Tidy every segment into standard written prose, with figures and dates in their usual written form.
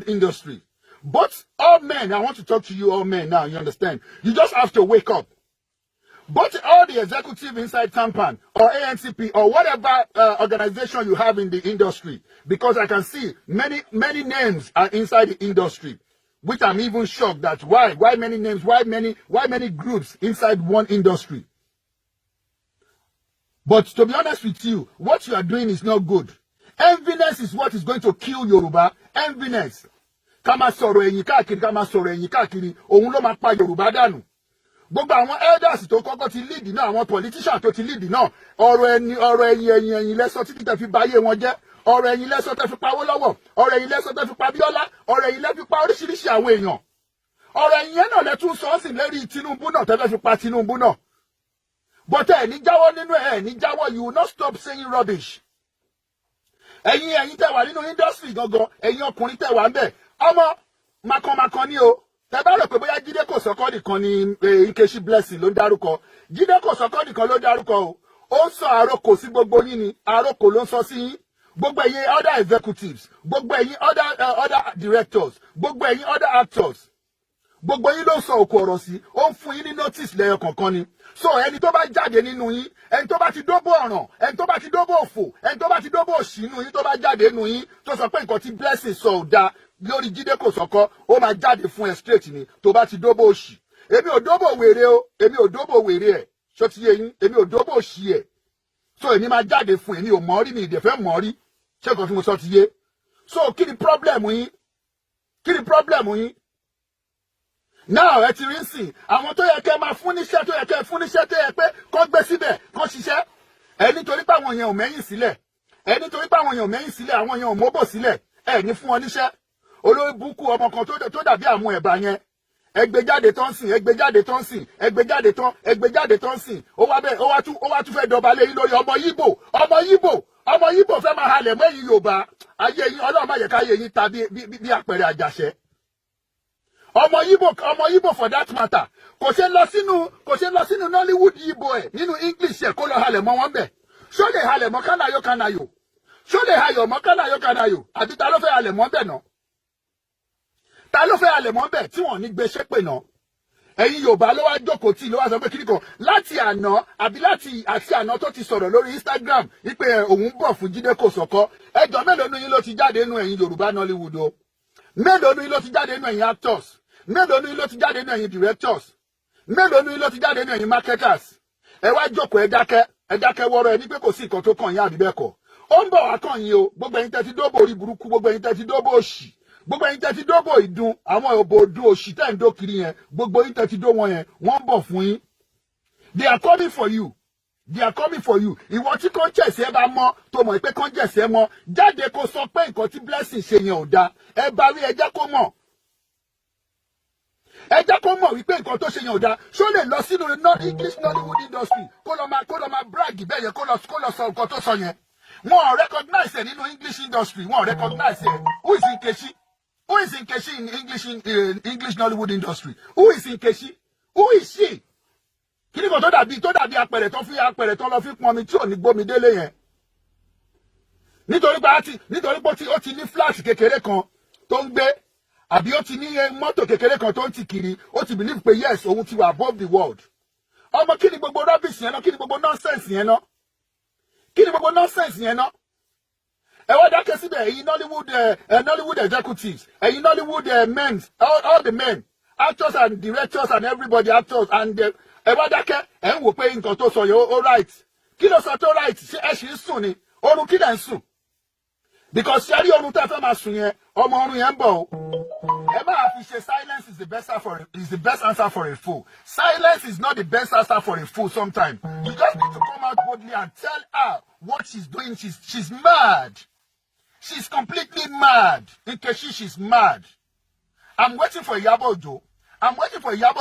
Nollywood industry. But all men, I want to talk to you all men now, you understand? You just have to wake up. But all the executive inside Tampan or ANCP or whatever organization you have in the industry, because I can see many names are inside the industry, which I'm even shocked that why many names, why many groups inside one industry. But to be honest with you, what you are doing is not good. Enviness is what is going to kill Yoruba. Enviness. Kama sọ̀rọ̀ ẹ̀yìn káàkiri, kama sọ̀rọ̀ ẹ̀yìn káàkiri, òun ló máa pa Yorùbá dànù. Gbogbo àwọn elders tó kọ́kọ́ ti lead náà, àwọn politicians tó ti lead náà, ọ̀rọ̀ ẹ̀yìn lẹ́sọ títí tẹ́ fi báyé wọn jẹ́, ọ̀rọ̀ ẹ̀yìn lẹ́sọ tẹ́ fi pa Awólọ́wọ̀, ọ̀rọ̀ ẹ̀yìn lẹ́sọ tẹ́ fi pa Abíọ́lá, ọ̀rọ̀ ẹ̀yìn lẹ́ fi pa oríṣiríṣi àwọn èèyàn. Ọ̀rọ̀ ẹ̀yìn yẹn náà lẹ tún sọ sí lérí Tinubu náà tẹ́ fẹ́ fi pa Tinubu náà. But ẹ̀ ní jáwọ́ nínú ẹ̀ ní jáwọ́, you will not stop saying rubbish. Ẹ̀yin tẹ́ wà nínú industry gangan, ẹ̀yin ọkùnrin tẹ́ wà ń bẹ̀, ọmọ makan ni o. Tẹ́ bá rò pé bóyá Jídé Kòsọ́kọ́ nìkan ni Nkechi Blessing ló dárúkọ. Jídé Kòsọ́kọ́ nìkan ló dárúkọ o. Ó ń sọ àròkò sí gbogbo yín ni, àròkò ló ń sọ sí yín. Gbogbo ẹ̀yin other executives, gbogbo ẹ̀yin other directors, gbogbo ẹ̀yin other actors. Gbogbo yín ló ń sọ òkú ọ̀rọ̀ sí, ó ń fún yín ní notice lẹ́yọ kọ̀ọ̀kan ni. So ẹni tó bá jáde nínú yín, ẹni tó bá ti dóbò ọ̀ràn, ẹni tó bá ti dóbò òfò, ẹni tó bá ti dóbò òṣì nínú yín tó bá jáde nínú yín tó sọ pé nǹkan tí Blessing sọ ò dáa lórí Jídé Kòsọ́kọ́, ó máa jáde fún ẹ straight ni tó bá ti dóbò òṣì. Èmi ò dóbò wèrè o, èmi ò dóbò wèrè ẹ̀, ṣó ti yé yín, èmi ò dóbò òṣì ẹ̀. So èmi máa jáde fún èmi ò mọ̀ rí mi ìdẹ̀fẹ́ mọ̀ rí, ṣé nǹkan tí mo sọ ti yé. So kí ni problem yín? Kí ni problem yín? Now ẹ ti rí sìn àwọn tó yẹ kẹ́ máa fún níṣẹ́ tó yẹ kẹ́ fún níṣẹ́ tó yẹ pé kó gbé síbẹ̀ kó ṣiṣẹ́ ẹ nítorí pé àwọn èèyàn ò mẹ́yìn sílẹ̀ ẹ nítorí pé àwọn èèyàn ò mẹ́yìn sílẹ̀ àwọn èèyàn ò mọ́bò sílẹ̀ ẹ ní fún wọn níṣẹ́ olórí burúkú ọmọ kan tó dàbí àwọn ẹ̀bà yẹn ẹgbẹ́jáde tán sìn ẹgbẹ́jáde tán sìn ẹgbẹ́jáde tán sìn ó wá tún fẹ́ dọba lé yín lórí ọmọ Yíbò fẹ́ máa halẹ̀ mọ́ ẹ̀yin Yorùbá ayé yín Ọlọ́run má yẹ ká ayé yín ta bí àpẹẹrẹ àjàṣẹ́. Ọmọ Yíbò for that matter kò ṣe lọ sínú Nollywood Yíbò ẹ̀ nínú English ẹ̀ kó lọ halẹ̀ mọ́ wọn bẹ̀ ṣó lè halẹ̀ mọ́ kánáyò ṣó lè hayọ̀ mọ́ kánáyò àti ta ló fẹ́ halẹ̀ mọ́ bẹ̀ náà ta ló fẹ́ halẹ̀ mọ́ bẹ̀ tí wọ́n ní gbé ṣépè náà ẹ̀yin Yorùbá ló wá jókòó tí ló wá sọ pé kíní kan láti àná àbí àti àná tó ti sọ̀rọ̀ lórí Instagram wípé òun bọ̀ fún Jídé Kòsọ́kọ́ ẹjọ́ mélòó nu yín ló ti jáde nínú ẹ̀yin Yorùbá Nollywood o mélòó nu yín ló ti jáde nínú ẹ̀yin actors mélòó nu yín ló ti jáde nínú ẹ̀yin directors mélòó nu yín ló ti jáde nínú ẹ̀yin marketers ẹ wá jókòó ẹ dákẹ́ wọ́rọ́ ẹ ní pé kò sí nǹkan tó kàn yín àbí bẹ́ẹ̀ kọ́ ó ń bọ̀ wá kàn yín o gbogbo ẹ̀yin tẹ́ ti dóbò orí burúkú gbogbo ẹ̀yin tẹ́ ti dóbò òṣì gbogbo ẹ̀yin tẹ́ ti dóbò ìdun àwọn òbò òdun òṣì tẹ́ ń dó kiri yẹn gbogbo ẹ̀yin tẹ́ ti dó wọn yẹn wọ́n ń bọ̀ fún yín they are coming for you ìwọ tí conscience ẹ bá mọ̀ tó mọ̀ pé conscience ẹ mọ̀ jáde kó sọ pé nǹkan tí Blessing ṣe yẹn ò dáa ẹ bá rí ẹ jẹ́ kó mọ̀ wípé nǹkan tó ṣe yẹn ò dáa ṣó lè lọ sínú English Nollywood industry kó lọ máa brag bẹ́ẹ̀ yẹn kó lọ sọ nǹkan tó sọ yẹn wọn ò recognize ẹ nínú English industry wọn ò recognize ẹ who is Nkechi in English Nollywood industry who is Nkechi who is she kí ni kò tó dàbí apẹ̀rẹ̀ tó lọ fi pọn omi tí ò ní gbómi délé yẹn nítorí pé ó ti ní flat kékeré kan tó ń gbé àbí ó ti ní mọ́tò kékeré kan tó ń tì kiri ó ti believe pé yes òun ti wà above the world ọmọ kí ni gbogbo rubbish yẹn náà kí ni gbogbo nonsense yẹn náà ẹ wá dákẹ́ síbẹ̀ ẹ̀yin Nollywood executives ẹ̀yin Nollywood men all the men actors and directors and everybody actors and ẹ wá dákẹ́ ẹ̀ ń wò pé nǹkan tó sọ yẹn ó right kí ló sọ tó right ṣé ẹ ṣì ń sùn ni oorun kí lẹ̀ ń sùn because ṣe rí oorun tẹ́ fẹ́ máa sùn yẹn ọmọ oorun yẹn ń bọ̀ o ẹ máa fi ṣe silence is the best answer for a fool silence is not the best answer for a fool sometimes you just need to come out boldly and tell her what she's doing she's mad she's completely mad Nkechi she's mad I'm waiting for Iyabo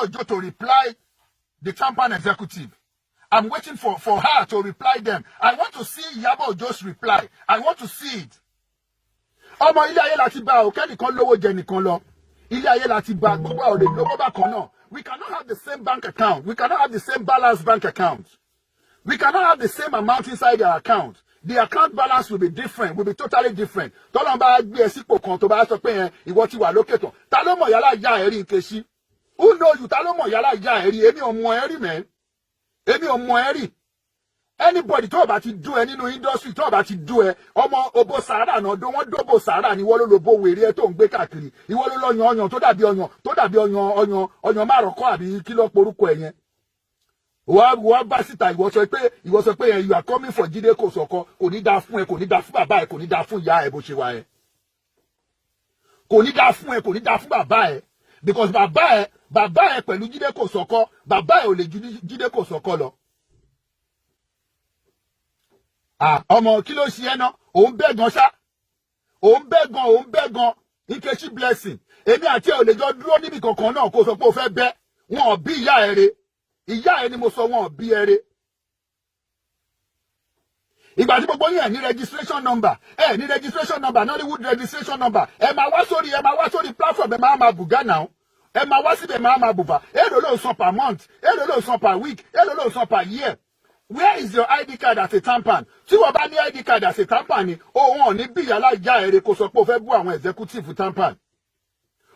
Ojo to reply the Tampan executive. I'm waiting for her to reply them. I want to see Iyabo Ojo's reply. I want to see it. Ọmọ ilé ayé láti bá o kẹ́nìkan lówó jẹ nìkan lọ. Ilé ayé láti bá gbogbo àwọn olè lówó bákan náà. We cannot have the same bank account. We cannot have the same balanced bank account. We cannot have the same amount inside our account. the account balance will be different, will be totally different. Tọ́lọ́n bá gbé ẹ sípò kan tó bá sọ pé yẹn ìwọ ti wà lókè tán. Ta ló mọ̀ yálà ìyá ẹ̀ rí Nkechi? Who knows you? Ta ló mọ̀ yálà ìyá ẹ̀ rí? Èmi ò mọ̀ ẹ rí mẹ́. Èmi ò mọ̀ ẹ rí. Anybody tó bá ti dú ẹ nínú industry tó bá ti dú ẹ ọmọ obo sahara náà do wọ́n dóbo sahara ni wọ́n ló lo bo wèrè ẹ tó ń gbé káàkiri ìwọ ló lọ́yàn ọyàn tó dàbí ọyàn márùkọ́ àbí kí ló porúkọ ẹ̀ yẹn wọ́n bá síta ìwọ sọ pé you are coming for Jídé Kòsọ́kọ́ kò ní dá fún ẹ kò ní dá fún bàbá ẹ kò ní dá fún ìyá ẹ bó ṣe wà ẹ kò ní dá fún ẹ kò ní dá fún bàbá ẹ because bàbá ẹ pẹ̀lú Jídé Kòsọ́kọ́ bàbá ẹ ò lè ju Jídé Kòsọ́kọ́ lọ. Ọmọ kí ló ṣe ẹ ná òun bẹ́ gan ṣá òun bẹ́ gan Nkechi Blessing èmi àti ẹ ò lè jọ dúró níbi kankan náà kó sọ pé ó fẹ́ bẹ́ wọn ò bí ìyá ẹ re ìyá ẹ ni mo sọ wọn ò bí ẹ re ìgbà tí gbogbo yín ẹ ní registration number Nollywood registration number ẹ máa wá sórí platform ẹ máa bùgá náà ẹ máa wá síbẹ̀ máa bùfà èlò ló ń san per month èlò ló ń san per week èlò ló ń san per year. Where is your ID card as a tampan? Tí wọ́n bá ní ID card as a tampan ni, òun ò ní bí yàrá ìjà èrè kó sọ pé ó fẹ́ bú àwọn executive tampan.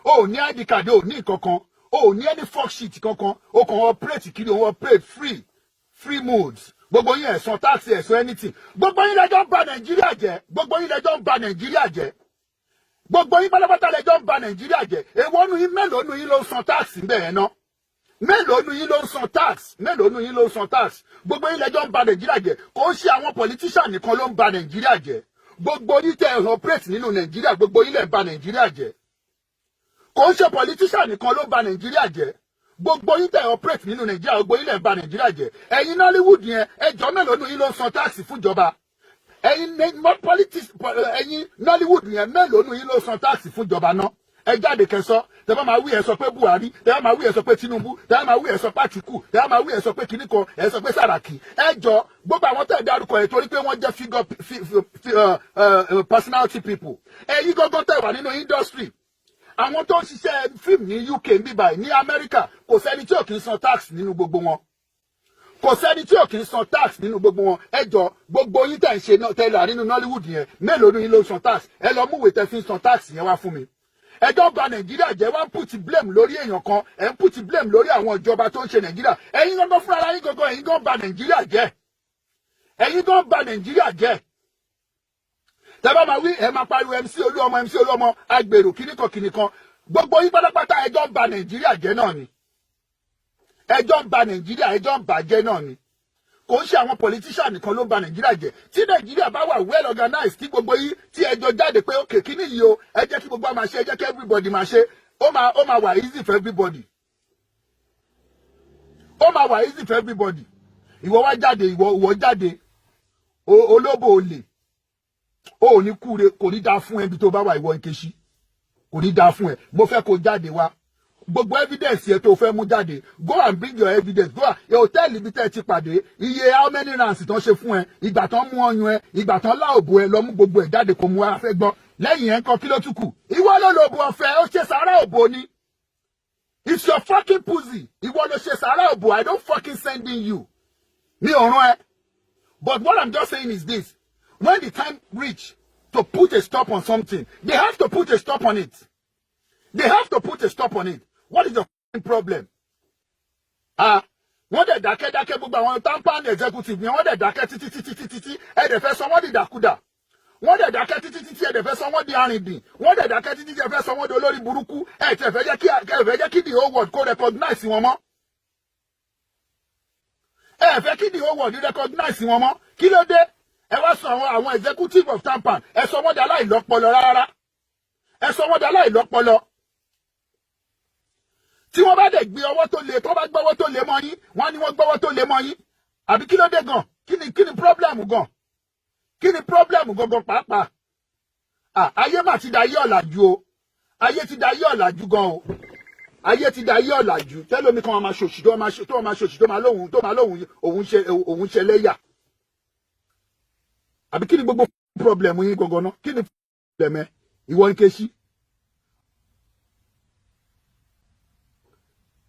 O ò ní ID card, o ò ní kankan, o ò ní any fuck shit kankan, o kàn operate kiri, o operate free modes. Gbogbo yín ẹ̀sán tax ẹ̀sán anything. Gbogbo yín lẹ́jọ́ ń ba Nàìjíríà jẹ́. Gbogbo yín lẹ́jọ́ ń ba Nàìjíríà jẹ́. Gbogbo yín pátápátá lẹ́jọ́ ń ba Nàìjíríà jẹ́. Èwo nu yín mélòó nu yín ló san tax ńbẹ̀ yẹn náà? Mélòó nu yín ló ń san tax gbogbo yín lẹ́jọ́ ń ba Nàìjíríà jẹ́ kò ń ṣe àwọn politician nìkan ló ń ba Nàìjíríà jẹ́ gbogbo yín tẹ́ ẹ̀ operate nínú Nàìjíríà gbogbo yín lẹ̀ ń ba Nàìjíríà jẹ́ kò ń ṣe politician nìkan ló ń ba Nàìjíríà jẹ́ gbogbo yín tẹ́ ẹ̀ operate nínú Nàìjíríà gbogbo yín lẹ̀ ń ba Nàìjíríà jẹ́ ẹ̀yin Nollywood yẹn ẹjọ́ mélòó nu yín ló ń san tax fúnjọba ẹ̀yin Nollywood yẹn mélòó nu yín ló ń san tax fúnjọba náà ẹ jáde kẹsọ tẹ bá máa wí ẹ sọ pé Buhari tẹ bá máa wí ẹ sọ pé Tinubu tẹ bá máa wí ẹ sọ pé Atiku tẹ bá máa wí ẹ sọ pé kìnnìkan ẹ sọ pé Saraki ẹ jọ gbogbo àwọn tẹ dárúkọ ẹ torí pé wọ́n jẹ́ personality people ẹ̀yin gángan tẹ wà nínú industry àwọn tó ń ṣiṣẹ́ fíìmù ní UK níbàyí ní Amẹ́ríkà kò sẹ́ni tí ò kì í san tax nínú gbogbo wọn kò sẹ́ni tí ò kì í san tax nínú gbogbo wọn ẹ jọ gbogbo yín tẹ̀ ń ṣe tẹ́lẹ̀ nínú Nollywood yẹn mélòó ni yín ló san tax ẹ lọ múwèé tẹ fi ń san tax yẹn wá fún mi. Ẹjọ́ bà Nàìjíríà jẹ́ wá ń put blame lórí èèyàn kan ẹ̀ ń put blame lórí àwọn ìjọba tó ń ṣe Nàìjíríà ẹ̀yin gangan fúnra ara yín gangan ẹ̀yin gan bà Nàìjíríà jẹ́ ẹ̀yin gan bà Nàìjíríà jẹ́ tẹ́bá máa wí ẹ̀ máa pariwo MC Olúọmọ agbèrò kìnnìkan gbogbo yín pátápátá ẹjọ́ bà Nàìjíríà jẹ́ náà ni ẹjọ́ bà Nàìjíríà ẹjọ́ bà jẹ́ náà ni kò ń ṣe àwọn politician nìkan ló ń ba Nàìjíríà jẹ́ tí Nàìjíríà bá wà well organized tí gbogbo yìí tí ẹjọ́ jáde pé òkè kíní yìí o ẹ jẹ́ kí gbogbo máa ṣe ẹ jẹ́ kí everybody máa ṣe ó máa wà easy for everybody ìwọ wá jáde ìwọ jáde olóbò olè ó ní kúre kò ní dáa fún ẹbí tó bá wà ìwọ Nkechi kò ní dáa fún ẹ mo fẹ́ kó jáde wá gbogbo evidence yẹn tó fẹ́ mú jáde go and bring your evidence go and hòtẹ́ẹ̀lì ibi tẹ́ ẹ ti pàdé iye how many rounds tán ṣe fún ẹ ìgbà tán mú ọyàn ẹ ìgbà tán lá òbò ẹ lọ mú gbogbo ẹ jáde kó mú wa fẹ́ gbọ́ lẹ́yìn yẹn kan kí ló tún kù ìwọ ló lo òbò ọ̀fẹ́ ó ṣe sàárà òbò ni it's your fucking pussy ìwọ ló ṣe sàárà òbò I don't fucking sending you mi ò rán ẹ but what I'm just saying is this when the time reach to put a stop on something they have to put a stop on it What is the problem? Wọ́n dẹ̀ dákẹ́ gbogbo àwọn tampan executive ni wọ́n dẹ̀ dákẹ́ títí ẹ̀dẹ̀ fẹ́ sọ wọ́n di dàkúdà. Wọ́n dẹ̀ dákẹ́ títí ẹ̀dẹ̀ fẹ́ sọ wọ́n di arìndìn. Wọ́n dẹ̀ dákẹ́ títí ẹ̀dẹ̀ fẹ́ sọ wọ́n di olórí burúkú. Ẹ̀ tẹ̀ fẹ́ jẹ́ kí the whole world kó recognize wọn mọ́. Ẹ fẹ́ kí the whole world recognize wọn mọ́. Kí ló dé? Ẹ wá sọ àwọn executive of tampan. Ẹ sọ wọ́n di aláìlọ́pọlọ rárá. Ẹ sọ wọ́n di aláìlọ́pọlọ. Tí wọ́n bá dẹ̀ gbé ọwọ́ tó le tó bá gbọ́wọ́ tó le mọ́ yín wọ́n ní wọ́n gbọ́wọ́ tó le mọ́ yín àbí kí ló dé gan kí ni problem gan kí ni problem gangan pàápàá ayé mà ti da ayé ọ̀làjú o ayé ti da ayé ọ̀làjú gan o ayé ti da ayé ọ̀làjú tẹ́lómi kan máa ṣòṣì tó máa ṣòṣì tó máa lóhùn òun ṣe lẹ́yà àbí kí ni gbogbo problem yín gangan náà kí ni problem ẹ ìwọ Nkechi.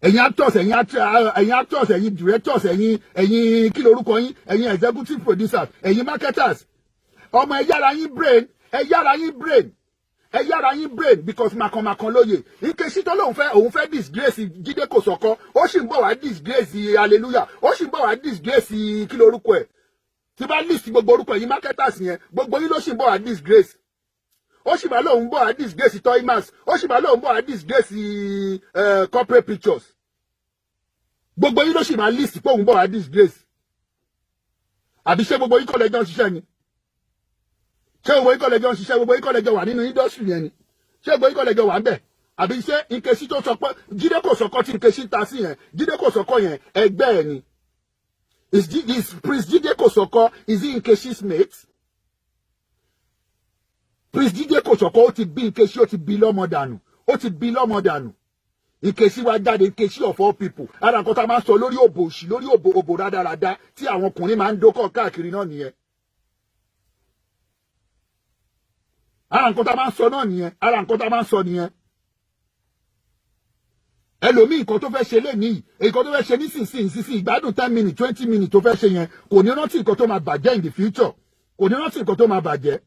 Ẹ̀yin actors ẹ̀yin directors ẹ̀yin kí lorúkọ yín ẹ̀yin executive producers ẹ̀yin marketers ọmọ ẹ yára yín brain, ẹ yára yín brain, ẹ yára yín brain because makan lóye. Nkechi tó lóun fẹ́ disgrace Jídé Kòsọ́kọ́, ó sì ń bọ̀ wá disgrace hallelujah, ó sì ń bọ̀ wá disgrace kí lorúkọ ẹ̀. Tí bá list gbogbo orúkọ yìí marketers yẹn, gbogbo yín ló sì ń bọ̀ wá disgrace. Ó sì máa lóun bọ̀ wá disgrace Toymas, ó sì máa lóun bọ̀ wá disgrace corporate pictures. Gbogbo yín ló sì máa list pé òun bọ̀ wá disgrace. Àbí ṣé gbogbo yín kọ́ lẹ́jọ́ ń ṣiṣẹ́ ni? Ṣé gbogbo yín kọ́ lẹ́jọ́ ń ṣiṣẹ́? Gbogbo yín kọ́ lẹ́jọ́ wà nínú industry yẹn ni? Ṣé gbogbo yín kọ́ lẹ́jọ́ wà ń bẹ̀? Àbí ṣé Nkechi tó sọ pé Jídé Kòsọ́kọ́ tí Nkechi ta sí yẹn, Jídé Kòsọ́kọ́ yẹn ẹgbẹ́ ẹ̀ ni? Is Prince Jídé Kòsọ́kọ́, is he Nkechi's mate? Prince Jídé Kòsọ́kọ́ ó ti bí Nkechi, ó ti bí lọ́mọ dànù, ó ti bí lọ́mọ dànù. Nkechi wá jáde, Nkechi of all people. Ara nǹkan tá a máa ń sọ lórí òbò òṣì, lórí òbò rádaràda tí àwọn ọkùnrin máa ń dókọ̀ káàkiri náà nìyẹn. Ara nǹkan tá a máa ń sọ náà nìyẹn. Ara nǹkan tá a máa ń sọ nìyẹn. Ẹlòmíì nǹkan tó fẹ́ ṣe lénìí, nǹkan tó fẹ́ ṣe nísinsìnyí ìgbádùn 10 minutes 20 minutes tó fẹ́ ṣe yẹn kò ní rántí nǹkan tó máa bàjẹ́ in the future. Kò ní rántí nǹkan tó máa bàjẹ́.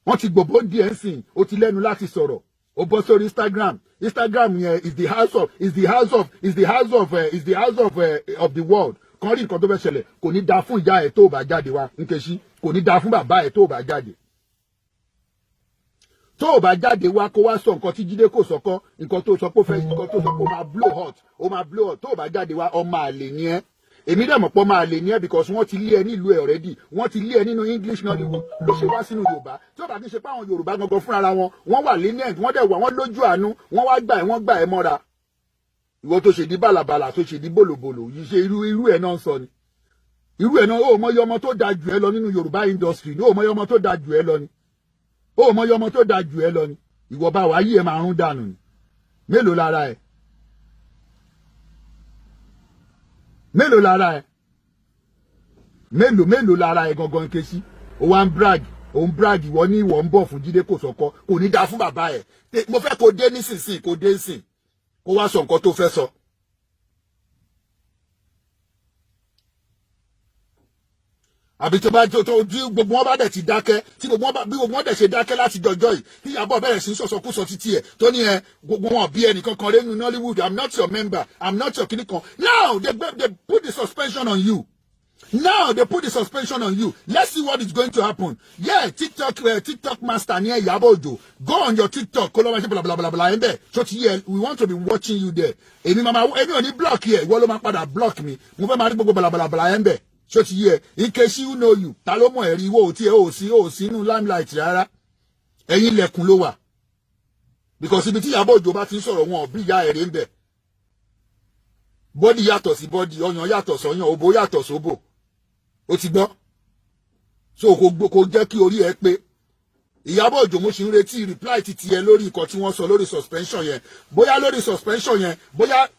Wọ́n ti gbogbo díẹ̀ sìn, ó ti lẹ́nu láti sọ̀rọ̀. Ó bọ́ sórí Instagram yẹn is the house of the world. Kan rí nǹkan tó fẹ́ ṣẹlẹ̀, kò ní dáa fún ìyá ẹ̀ tó bá jáde wá Nkechi, kò ní dáa fún bàbá ẹ̀ tó bá jáde. Tó bá jáde wá kó wá sọ nǹkan tí Jídé Kòsọ́kọ́, nǹkan tó sọ pé nǹkan tó sọ pé ó máa blow hot, tó bá jáde wá ọmọ àlè ni ẹ́. Èmi dẹ̀ mọ̀ pé ọmọ àlè ni ẹ́ because wọ́n ti lé ẹ nílùú ẹ̀ already, wọ́n ti lé ẹ nínú English Nollywood ló ṣe wá sínú Yorùbá. Tí ó bá kí ń ṣe pé àwọn Yorùbá gangan fúnra wọn, wọ́n wà lenient, wọ́n dẹ̀ wà wọ́n lójú àánú, wọ́n gbà ẹ mọ́ra. Ìwọ tó ṣe di bàlàbàlà, tó ṣe di bòlòbòlò, yìí ṣe irú ẹ̀ náà ń sọ ni. Irú ẹ̀ náà ó mọ iye ọmọ tó da jù ẹ lọ nínú Yorùbá industry, ó mọ iye ọmọ tó da jù ẹ lọ ni. Ó mọ iye ọmọ tó da jù ẹ lọ ni. Ìwọ bá wá yí ẹ máa rún dànù ni. Mélòó lára ẹ? Mélòó lára ẹ? Mélòó lára ẹ gangan Nkechi? Ó wá ń brag, ìwọ ní ìwọ ń bọ̀ fún Jídé Kòsọ́kọ́, kò ní dáa fún bàbá ẹ̀. Mo fẹ́ kó dé nísinsìnyí, kó dé nsìn, kó wá sọ nǹkan tó fẹ́ sọ. Àbí tó bá tó gbogbo wọn bá dẹ̀ ti dákẹ́, tí bí gbogbo wọn dẹ̀ ṣe dákẹ́ láti jọjọ́ yìí, tí Ìyábọ̀ bẹ̀rẹ̀ sí sọ̀sọ̀kúsọ títí ẹ̀ tó ní gbogbo wọn bí ẹnìkan kan lẹ́nu Nollywood, I'm not your member, I'm not your kìnnìkan. Now they put the suspension on you. Let's see what is going to happen. Yeah, TikTok master near Ìyábọ̀ Òjó. Go on your TikTok. Blah blah blah blah. So we want to be watching you there. Èmi ò ní block here. Ìwọ ló máa padà block mi. Mo fẹ́ máa rí gbogbo blah blah blah. So Nkechi who know you. Ta ló mọ̀ ẹ̀rí wo tí ẹ ò sí inú limelight rárá. Ẹ̀yin lẹ̀kùn ló wà. Because ibi tí Ìyábọ̀ Òjó bá ti ń sọ̀rọ̀ wọn bí ìyá ẹ̀rí ń bẹ̀. Body yàtọ̀ sí body, ọyàn yàtọ̀ sọ́yàn, òbò yàtọ̀ sóbò. Ó ti gbọ́. So kò jẹ́ kí orí ẹ pé. Ìyábọ̀ Òjó mo ṣì ń retí reply ti tiẹ̀ lórí nǹkan tí wọ́n sọ lórí suspension yẹn. Bóyá lórí suspension yẹn, bóyá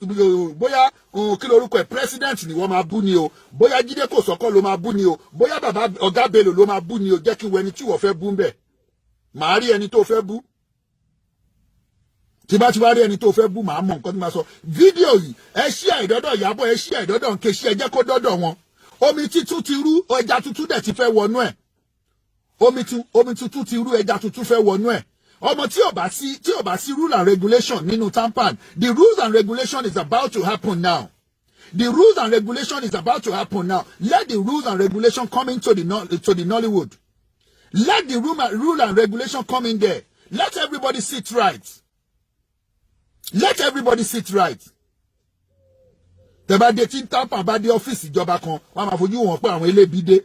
kí lorúkọ ẹ̀ president ni wọ́n máa bú ni o. Bóyá Jídé Kòsọ́kọ́ ló máa bú ni o. Bóyá bàbá Ọ̀gá Bello ló máa bú ni o. Jẹ́ kí wo ẹni tí wọ́n fẹ́ bú ń bẹ̀. Màá rí ẹni tó fẹ́ bú. Tí bá ti wá rí ẹni tó fẹ́ bú màá mọ̀ nǹkan tí màá sọ. Fídíò yìí ẹ share ìdọ́dọ̀ Ìyábọ̀, ẹ share ìdọ́dọ̀ Nkechi, ẹ jẹ́ kó dọ́dọ̀ wọn. Omi títún ti rú, ẹja tuntun dẹ̀ ti fẹ́ wọnú ẹ̀. Omi tuntun ti rú, ẹja tuntun fẹ́ wọnú ẹ̀. Ọmọ tí ò bá sí rule and regulation nínú Tampan, the rules and regulation is about to happen now. Let the rules and regulation come into the Nollywood. Let the rule and regulation come in there. Let everybody sit right. Tẹ́bá dé tí Tampan bá dé ọ́fíìsì ìjọba kan, wọ́n máa fojú wọn pé àwọn elébídé.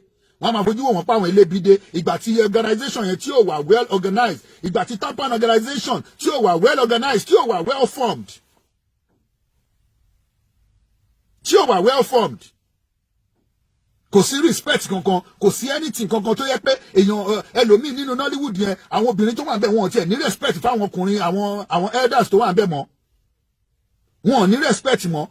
Ìgbà tí organization yẹn tí ò wà well organized. Ìgbà tí Tampan organization tí ò wà well organized, tí ò wà well formed. Kò sí respect kankan, kò sí anything kankan tó yẹ pé èèyàn ẹlòmíì nínú Nollywood yẹn, àwọn obìnrin tó wà ńbẹ̀ wọn ò tiẹ̀ ní respect fáwọn ọkùnrin, àwọn elders tó wà ńbẹ̀ mọ́. Wọn ò ní respect mọ́.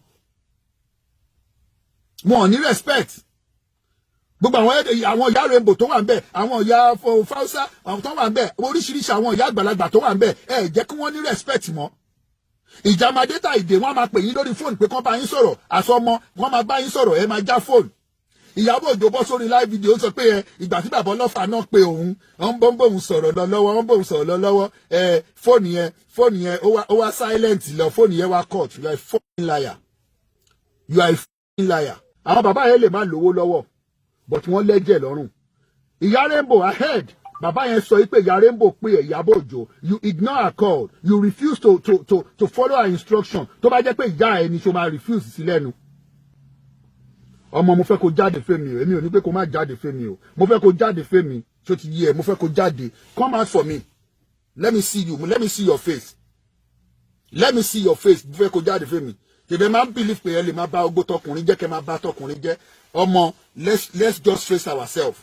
Gbogbo àwọn ìyá Rainbow tó wà ńbẹ̀, àwọn ìyá Fausa àwọn tó wà ńbẹ̀, oríṣiríṣi àwọn ìyá àgbàlagbà tó wà ńbẹ̀, ẹ jẹ́ kí wọ́n ní respect mọ́. Ìjà máa dé ta ìdè, wọ́n máa pè yín lórí fóònù pé kán bá yín sọ̀rọ̀, àsọmọ wọ́n máa bá yín sọ̀rọ̀, ẹ máa já fóònù. Ìyábọ̀ Òjó bọ́ sórí live video sọ pé ìgbà tí bàbá ọlọ́fà náà pé òun wọ́n bọ́ ń bọ̀ òun sọ̀rọ̀ lọ lọ́wọ́ wọ́n bọ̀ òun sọ̀rọ̀ lọ lọ́wọ́ fóònù yẹn ó wá silent lọ fóònù yẹn wá cut. You are a fucking liar. You are a fucking liar. Àwọn bàbá yẹn lè má lówó lọ́wọ́ but wọ́n lẹ́jẹ̀ lọ́rùn. Ìyá Rainbow ahead. Bàbá yẹn sọ pé Ìyá Rainbow pé Ìyábọ̀ Òjó, you ignore her call, you refuse to follow her instruction. Tó bá jẹ́ pé ìyá ẹni ṣo máa refuse sí lẹ́nu. Ọmọ mo fẹ́ kó jáde fẹ́mi o, èmi ò ní pé kó má jáde fẹ́mi o. Mo fẹ́ kó jáde fẹ́mi, ṣó ti yé ẹ, mo fẹ́ kó jáde. Come out for me. Let me see you, let me see your face. Let me see your face, mo fẹ́ kó jáde fẹ́mi. Kèdè máa ń believe pé ẹ lè máa bá ogbó tọkùnrin jẹ́ kẹ́ máa bá tọkùnrin jẹ́. Ọmọ, let's just face ourselves.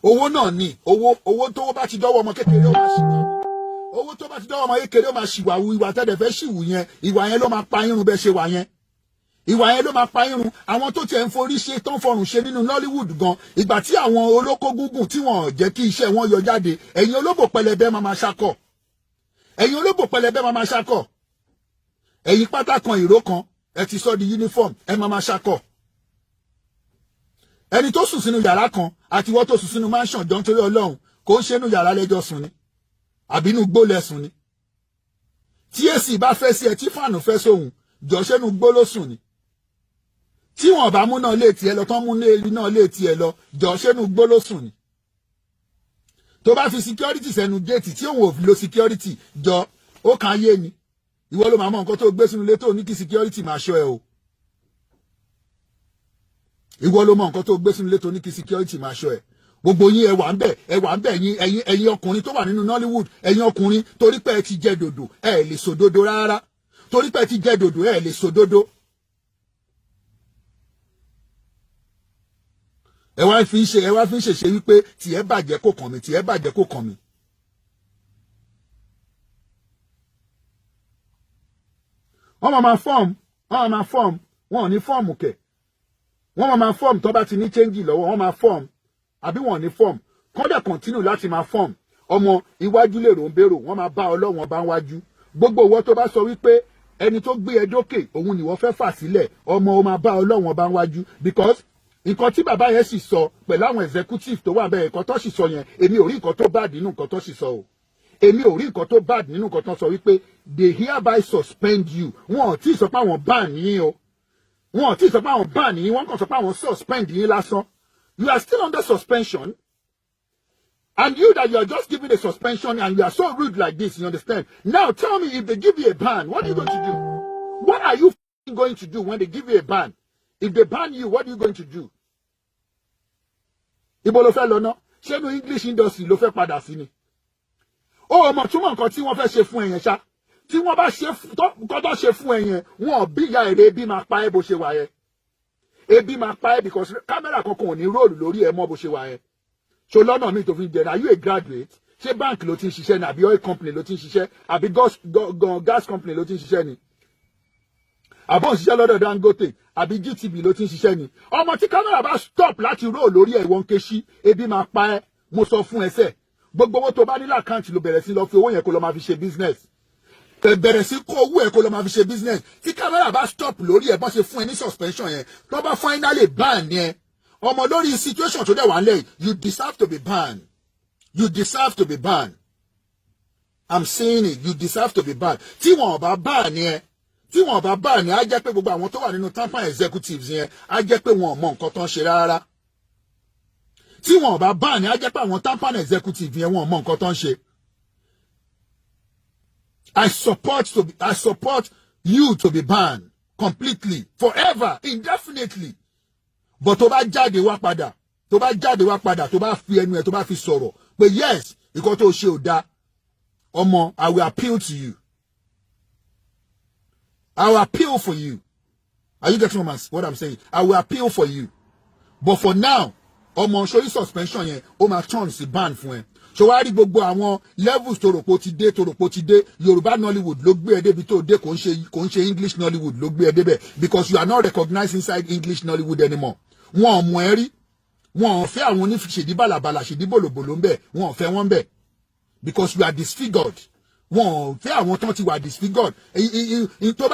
Owó náà ni owó tó bá ti dọ́wọ́ ọmọ kékeré ó máa ṣìwà owó tó bá ti dọ́wọ́ ọmọ kékeré ó máa ṣìwà ìwà tẹ́lẹ̀ fẹ́ ṣìwù yẹn ìwà yẹn ló máa pa irun bẹ́ẹ̀ ṣe wà yẹn ìwà yẹn ló máa pa irun àwọn tó tiẹ̀ ń forí ṣe tó ń fọrùn ṣe nínú Nollywood gan ìgbà tí àwọn olóko gúngùn tí wọ́n jẹ́ kí iṣẹ́ wọn yọ jáde ẹ̀yin olóbò pẹlẹbẹ máa ṣakọ̀ ẹ̀yin olóbò pẹlẹbẹ máa ṣakọ̀ ẹ̀yin pátá kan ìró kan ẹ ti sọ di uniform ẹ máa ṣakọ̀ ẹni tó sùn sínú yàrá kan àti wọ́n tó sùn sínú mansion jọ nítorí Ọlọ́run kò ń ṣe inú yàrá lẹ́jọ́ sùn ni àbí inú gbó lẹ́sùn ni tí èsì bá fẹ́ sí ẹ tí fàánù fẹ́ sóhun jọ ṣẹ́nu gbó ló sùn ni tí wọ́n bá mú náà lé tiẹ̀ lọ tán mú náà lé tiẹ̀ lọ jọ ṣẹ́nu gbó ló sùn ni tó bá fi security sẹ́nu géètì tí òun ò lo security jọ ó kàn yé ni ìwọ ló máa mọ nǹkan tó gbé sínú ilé tó ní kí security máa ṣọ́ ẹ o ìwọ ló mọ nǹkan tó gbé sínú ilé tó ní kí security máa ṣọ́ ẹ gbogbo yín ẹ wà ń bẹ ẹ̀yin ọkùnrin tó wà nínú Nollywood ẹ̀yin ọkùnrin torí pé ẹ ti jẹ dòdò ẹ lè sòdodo rárá torí pé ẹ ti jẹ dòdò ẹ lè sòdodo ẹ wá fi ń ṣe wípé tìẹ bàjẹ́ kò kàn mí tìẹ bàjẹ́ kò kàn mí. wọ́n máa fọ́ọ̀mù wọn ò ní fọ́ọ̀mù kẹ̀ wọ́n máa form tó bá ti ní change lọ́wọ́ wọ́n máa form àbí wọ́n ní form kọ́dà continue láti máa form ọmọ iwájú lè rò ń bèrò wọ́n máa bá Ọlọ́run bá ń wájú gbogbo ìwọ tó bá sọ wípé ẹni tó gbé ẹ dókè òun ni wọ́n fẹ́ fà sílẹ̀ ọmọ ó máa bá Ọlọ́run bá ń wájú because nǹkan tí bàbá yẹn sì sọ pẹ̀lú àwọn executive tó wà bẹ́ẹ̀ nǹkan tó sì sọ yẹn èmi ò rí nǹkan tó bad nínú nǹkan tó sì sọ o èmi ò rí nǹkan tó bad nínú nǹkan tó sọ wípé they hereby suspend you wọn ò tí ì sọ pé àwọn ban yín o wọn ti sọ pé àwọn ban yín wọn kàn sọ pé àwọn suspend yín lásán you are still under suspension and you that you are just giving a suspension and you are so rude like this you understand now tell me if they give you a ban what are you going to do what are you going to do when they give you a ban if they ban you what are you going to do ibo ló fẹ́ lọ ná ṣé inú English industry ló fẹ́ padà sí ni ó mọ̀ túmọ̀ nǹkan tí wọ́n fẹ́ ṣe fún ẹ̀yẹn ṣá tí wọ́n bá ṣe kọ́tọ́ ṣe fún ẹ yẹn wọn ò bí ìyá èrè ebi máa pa ẹ́ bó ṣe wà yẹn ebi máa pa ẹ́ because kámẹ́rà kankan ò ní róòlù lórí ẹ mọ́ bó ṣe wà yẹn so lọ́nà mi tó fi ń jẹ are you a graduate ṣé bank ló ti ń ṣiṣẹ́ ni àbí oil company ló ti ń ṣiṣẹ́ àbí gas company ló ti ń ṣiṣẹ́ ni àbọ̀ ń ṣiṣẹ́ lọ́dọ̀ Dangote àbí GTB ló ti ń ṣiṣẹ́ ni ọmọ tí kámẹ́rà bá stop láti róòlù lórí ẹ̀ wọ́n kéṣí ebi máa pa ẹ́ mo sọ fún ẹsẹ̀ gbogbo owó tó bá ní lákàntì ló bẹ̀rẹ̀ sí lọ fi owó yẹn kó lọ máa fi ṣe business bẹ̀rẹ̀ sí kó owó ẹ̀ kó lọ máa fi ṣe business tí kámẹ́rà bá stop lórí ẹ̀ bọ́n ṣe fún ẹ ní suspension yẹn tó bá finally ban yẹn ọmọ lórí situation tó dẹ̀ wà lẹ́yìn you deserve to be banned you deserve to be banned I'm saying it you deserve to be banned tí wọn bá ban yẹn á jẹ́ pé gbogbo àwọn tó wà nínú tampan executives yẹn á jẹ́ pé wọn ò mọ nǹkan tó ń ṣe rárá tí wọn bá ban yẹn á jẹ́ pé àwọn tampan executives yẹn wọn ò mọ nǹkan tó ń ṣe. I support you to be banned completely, forever, indefinitely. But tó bá jáde wá padà, tó bá fi ẹnu ẹ tó bá fi sọ̀rọ̀, pé yes, nǹkan tó ṣe ò dá. Ọmọ, I will appeal to you. I will appeal for you. Are you getting what I'm saying? I will appeal for you. But for now, ọmọ ṣorí suspension yẹn, ó máa turn sí ban fún ẹ. So wá rí gbogbo àwọn levels tó rò pé ó ti dé Yorùbá Nollywood ló gbé ẹ débi tó dé kò ń ṣe English Nollywood ló gbé ẹ débẹ̀ because you are not recognized inside English Nollywood anymore. Wọn ò mọ̀ ẹ́ rí wọn ò fẹ́ àwọn oníṣèdí bàlàbàlà ṣèdí bòlòbòlò ń bẹ̀ wọn ò fẹ́ wọn bẹ̀ because you are disfigured wọn fẹ́ àwọn tó ti wà disfigured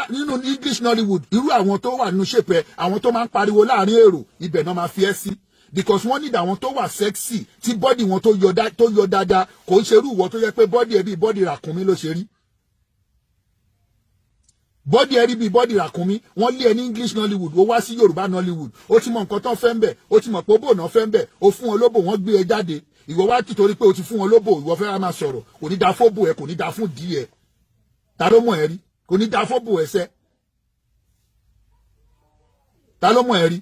nínú English Nollywood irú àwọn tó wà nínú ṣèpẹ àwọn tó máa ń pariwo láàrin èrò ibẹ̀ náà máa fi ẹ́ sí because wọ́n need àwọn tó wà sexy tí bọ́dì wọn tó yọ dáadáa kò ń ṣerú ìwọ tó yẹ pé bọ́dì ẹ bí bọ́dì ràkúnmí ló ṣe rí bọ́dì ẹ rí bí bọ́dì ràkúnmí wọ́n lé ẹ ní English Nollywood ó wá sí Yorùbá Nollywood ó ti mọ nǹkan tó fẹ́ ń bẹ̀ ó ti mọ̀ pé ó bò náà fẹ́ ń bẹ̀ ó fún wọn lóbò wọ́n gbé ẹ jáde ìwọ wá tìtorí pé o ti fún wọn lóbò ìwọ fẹ́ máa sọ̀rọ̀ kò ní da fóbò ẹ kò ní da fún dí ẹ ta ló mọ̀ ẹ rí kò ní da fóbò ẹ sẹ́ ta ló mọ̀ ẹ rí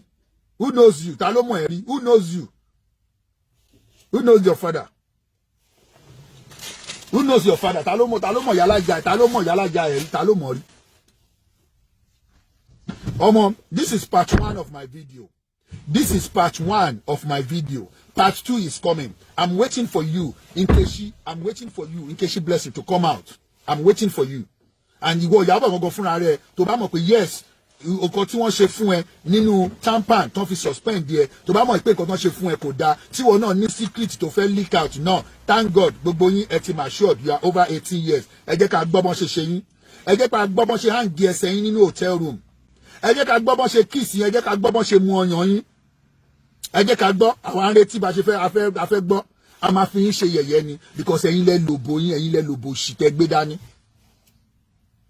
who knows you ta ló mọ̀ ẹ rí who knows you who knows your father who knows your father ta ló mọ̀ yálàjà ta ló mọ̀ yálàjà ẹ rí ta ló mọ̀ rí ọmọ this is part 1 of my video. This is part 1 of my video. Part 2 is coming. I'm waiting for you, Nkechi. I'm waiting for you, Nkechi Blessing, to come out. I'm waiting for you. And you go, yàrá go fúnra rẹ̀ tó bá mọ̀ pé yes, nǹkan tí wọ́n ṣe fún ẹ nínú tampan tó fi suspend ẹ tó bá mọ̀ pé nǹkan tó ṣe fún ẹ kò dáa tí wọ́n náà ní secret tó fẹ́ leak out náà. Thank God, gbogbo yín ẹ ti matured. You are over 18 years. Ẹ jẹ́ ká gbọ́ bọ́n ṣe ṣe yín. Ẹ jẹ́ ká gbọ́ bọ́n ṣe hang ẹsẹ̀ yín nínú hotel room. Ẹ jẹ́ ká gbọ́ bọ́n ṣe kiss yín. Ẹ jẹ́ ká gbọ́ bọ́n ṣe mu ọyàn yín. Ẹ jẹ́ ká gbọ́ àwọn arètí bá ṣe fẹ́ afẹ́ gbọ́ a máa fi yín ṣe yẹ̀yẹ́ ni because ẹ̀yin lẹ lòbò yín ẹ̀yin lẹ lòbò ṣìtẹ́ gbé dání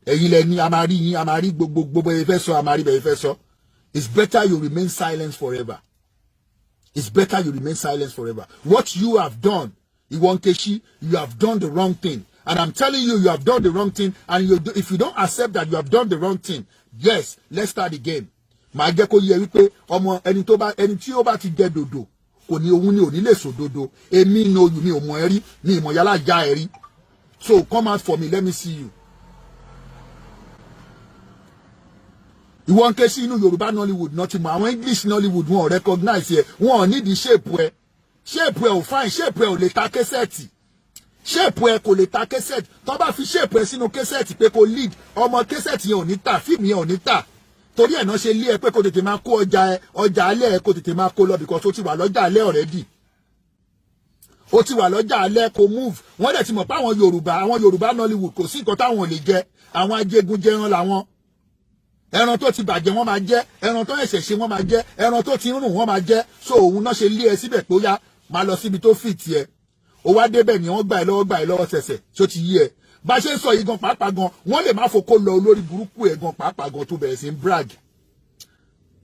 ẹ̀yin lẹ ní a máa rí yín a máa rí gbogbo ẹ fẹ́ sọ a máa rí bẹ́ẹ̀ fẹ́ sọ. It's better you remain silent forever. It's better you remain silent forever. What you have done, Ìwọ Nkechi, you have done the wrong thing. And I'm telling you, you have done the wrong thing. And if you don't accept that you have done the wrong thing, yes, let's start the game. Màá jẹ́ kó yẹ wípé ọmọ ẹni tí ó bá ti jẹ dòdò kò ní òun ní òní lè sọ dòdò èmi ní oyún mi ò mọ̀ ẹ́ rí ní ìmọ̀ yálà já ẹ rí so come out for me let me see you. Ìwọ Nkechi inú Yorùbá Nollywood náà ti mọ àwọn English Nollywood wọn ò recognize ẹ wọn ò nídìí shape ẹ ò fine shape ẹ ò lè ta kẹsẹ̀tì shape ẹ kò lè ta kẹsẹ̀tì tó bá fi shape ẹ sínú kẹsẹ̀tì pé kò lead ọmọ kẹsẹ̀tì yẹn ò ní ta fíìmù yẹn ò ní ta torí ẹ̀ náà ṣe lé ẹ pé kò tètè máa kó ọjà alẹ́ ẹ kò tètè máa kó lọ because ó ti wà lọ́jà alẹ́ already ó ti wà lọ́jà alẹ́ kò move wọ́n dẹ̀ ti mọ̀ pé àwọn Yorùbá Nollywood kò sí nǹkan táwọn ò lè jẹ àwọn ajégunjẹran làwọn ẹran tó ti bàjẹ́ wọ́n máa jẹ ẹran tó ẹ̀ṣẹ̀ ṣe wọ́n máa jẹ ẹran tó ti rùn wọ́n máa jẹ so òun náà ṣe lé ẹ síbẹ̀ pé ó yá máa lọ síbi tó fit ẹ ó wá débẹ̀ ni wọ́n gbà ẹ lọ́wọ́ ṣẹ̀ṣẹ̀ tó ti yí ẹ bá ṣe ń sọ yìí gan pàápàá gan wọ́n lè má fòkó lọ olórí burúkú ẹ̀ gan pàápàá gan tó bẹ̀rẹ̀ sí ń brag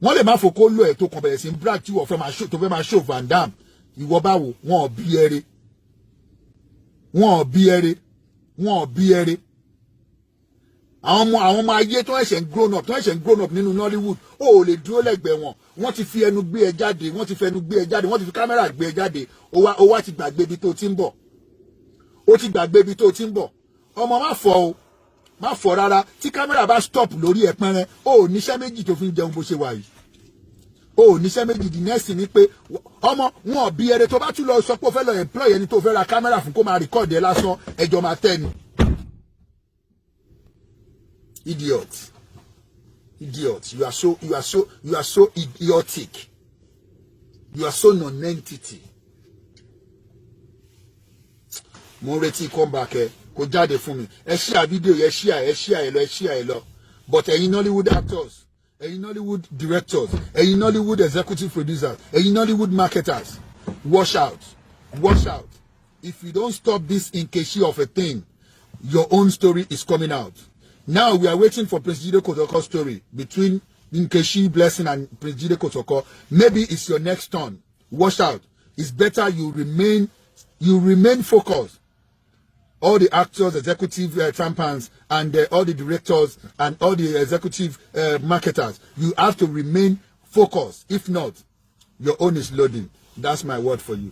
wọ́n lè má fòkó lọ ẹ̀ tó kàn bẹ̀rẹ̀ sí ń brag tí wọ́n fẹ́ máa show Van Damme ìwọ báwo wọn ò bí ẹrẹ àwọn ọmọ ayé tó ẹ̀ṣẹ̀ ń grown up nínú Nollywood ó lè dúró lẹ́gbẹ̀ẹ́ wọ́n ti fi ẹnu gbé ẹ jáde wọ́n ti fi kámẹ́rà gbé ẹ jáde ó wá ti gbàgbé ibi tó ti ń bọ̀ ọmọ má fọ rárá tí kámẹ́rà bá stop lórí ẹ̀ pẹ́rẹ́ ó níṣẹ́ méjì tó fi ń jẹun bó ṣe wà yìí ó níṣẹ́ méjì di nẹ́ẹ̀sì ni pé ọmọ wọn bí ẹrẹ tó bá tún lọ sọ pé ó fẹ́ lọ employ ẹni tó fẹ́ ra kámẹ́rà fún kó máa record ẹ lásán ẹjọ́ máa tẹ́ ni. Idiot, you are so idiotic, you are so non-entity. Mo ń retí comeback ẹ kó jáde fún mi ẹ share video ẹ share ẹ lọ but ẹ̀yin Nollywood actors ẹ̀yin Nollywood directors ẹ̀yin Nollywood executive producers ẹ̀yin Nollywood marketers watch out if you don't stop this Nkechi of a thing your own story is coming out. Now we are waiting for Prince Jide Kotoko's story between Nkechi Blessing and Prince Jide Kotoko. Maybe it's your next turn. Watch out. It's better you remain focused. All the actors, executive trampans, and all the directors and all the executive marketers, you have to remain focused. If not, your own is loading. That's my word for you.